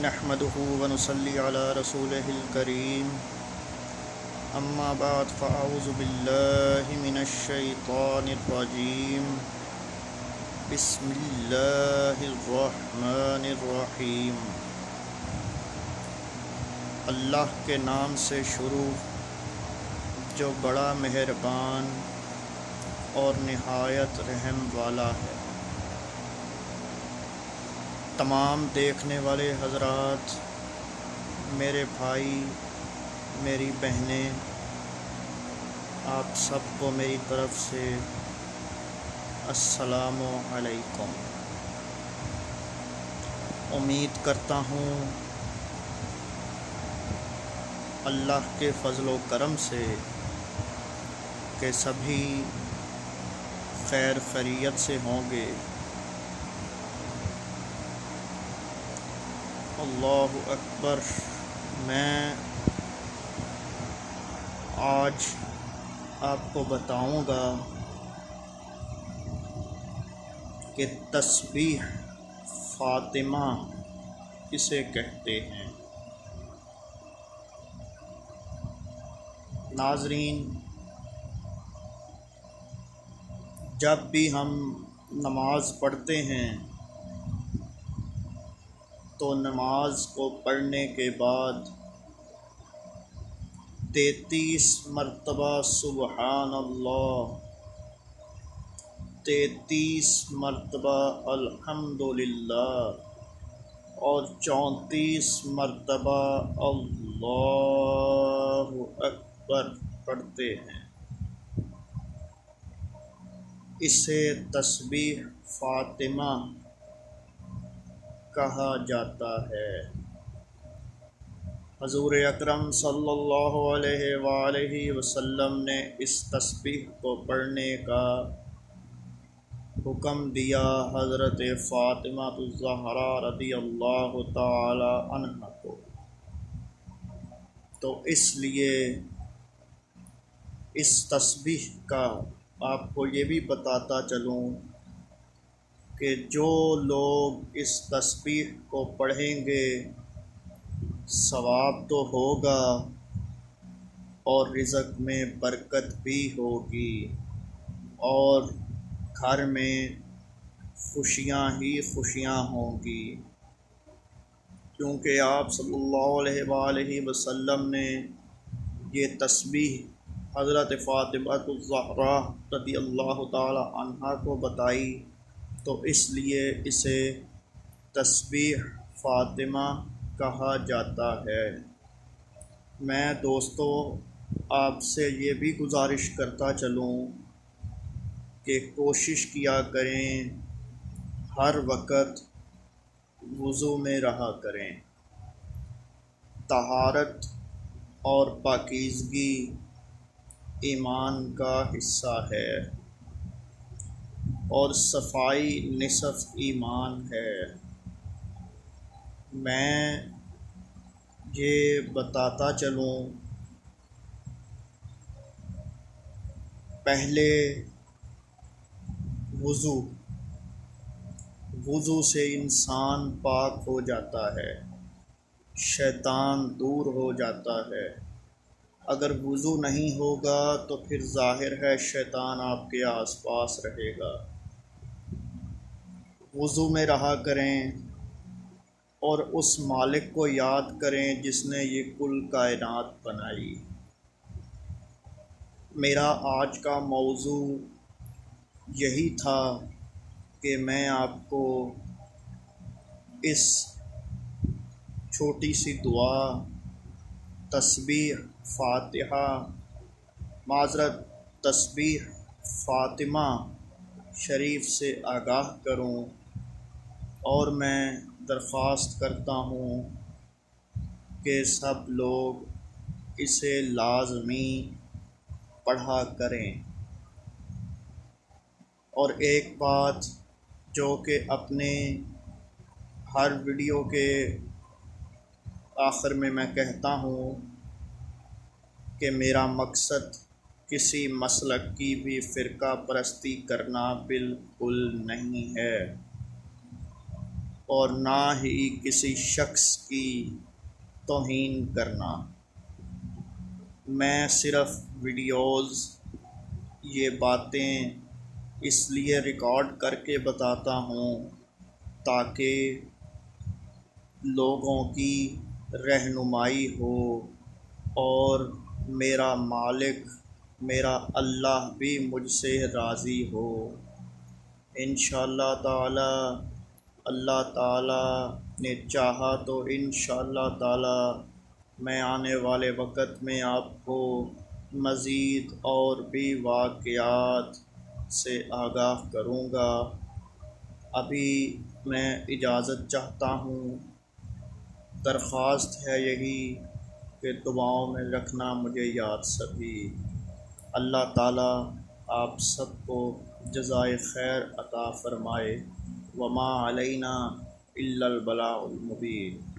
نحمده ونصلي على رسوله الكريم اما بعد فاعوذ بالله من الشيطان الرجيم بسم الله الرحمن الرحیم۔ اللہ کے نام سے شروع جو بڑا مہربان اور نہایت رحم والا ہے۔ تمام دیکھنے والے حضرات، میرے بھائی، میری بہنیں، آپ سب کو میری طرف سے السلام علیکم۔ امید کرتا ہوں اللہ کے فضل و کرم سے کہ سبھی خیر خیریت سے ہوں گے۔ اللہ اکبر۔ میں آج آپ کو بتاؤں گا کہ تسبیح فاطمہ کسے کہتے ہیں۔ ناظرین، جب بھی ہم نماز پڑھتے ہیں تو نماز کو پڑھنے کے بعد 33 مرتبہ سبحان اللہ، 33 مرتبہ الحمدللہ اور 34 مرتبہ اللہ اکبر پڑھتے ہیں۔ اسے تسبیح فاطمہ کہا جاتا ہے۔ حضور اکرم صلی اللہ علیہ وآلہ وسلم نے اس تسبیح کو پڑھنے کا حکم دیا حضرت فاطمہ الزہرا رضی اللہ تعالی عنہا کو، تو اس لیے اس تسبیح کا آپ کو یہ بھی بتاتا چلوں کہ جو لوگ اس تسبیح کو پڑھیں گے ثواب تو ہوگا اور رزق میں برکت بھی ہوگی اور گھر میں خوشیاں ہی خوشیاں ہوں گی، کیونکہ آپ صلی اللہ علیہ وآلہ وسلم نے یہ تسبیح حضرت فاطمہ الزہرا رضی اللہ تعالی عنہا کو بتائی، تو اس لیے اسے تسبیح فاطمہ کہا جاتا ہے۔ میں دوستو آپ سے یہ بھی گزارش کرتا چلوں کہ کوشش کیا کریں ہر وقت وضو میں رہا کریں۔ طہارت اور پاکیزگی ایمان کا حصہ ہے اور صفائی نصف ایمان ہے۔ میں یہ بتاتا چلوں، پہلے وضو سے انسان پاک ہو جاتا ہے، شیطان دور ہو جاتا ہے۔ اگر وضو نہیں ہوگا تو پھر ظاہر ہے شیطان آپ کے آس پاس رہے گا۔ وضو میں رہا کریں اور اس مالک کو یاد کریں جس نے یہ کل کائنات بنائی۔ میرا آج کا موضوع یہی تھا کہ میں آپ کو اس چھوٹی سی دعا تسبیح تسبیح فاطمہ شریف سے آگاہ کروں، اور میں درخواست کرتا ہوں کہ سب لوگ اسے لازمی پڑھا کریں۔ اور ایک بات جو کہ اپنے ہر ویڈیو کے آخر میں کہتا ہوں کہ میرا مقصد کسی مسلک کی بھی فرقہ پرستی کرنا بالکل نہیں ہے۔ اور نہ ہی کسی شخص کی توہین کرنا۔ میں صرف ویڈیوز یہ باتیں اس لیے ریکارڈ کر کے بتاتا ہوں تاکہ لوگوں کی رہنمائی ہو اور میرا مالک میرا اللہ بھی مجھ سے راضی ہو۔ انشاءاللہ تعالی اللہ تعالی نے چاہا تو انشاءاللہ تعالی میں آنے والے وقت میں آپ کو مزید اور بھی واقعات سے آگاہ کروں گا۔ ابھی میں اجازت چاہتا ہوں، درخواست ہے یہی کہ دعاؤں میں رکھنا مجھے یاد سبھی۔ اللہ تعالی آپ سب کو جزائے خیر عطا فرمائے۔ وما علینا الا البلاغ المبین۔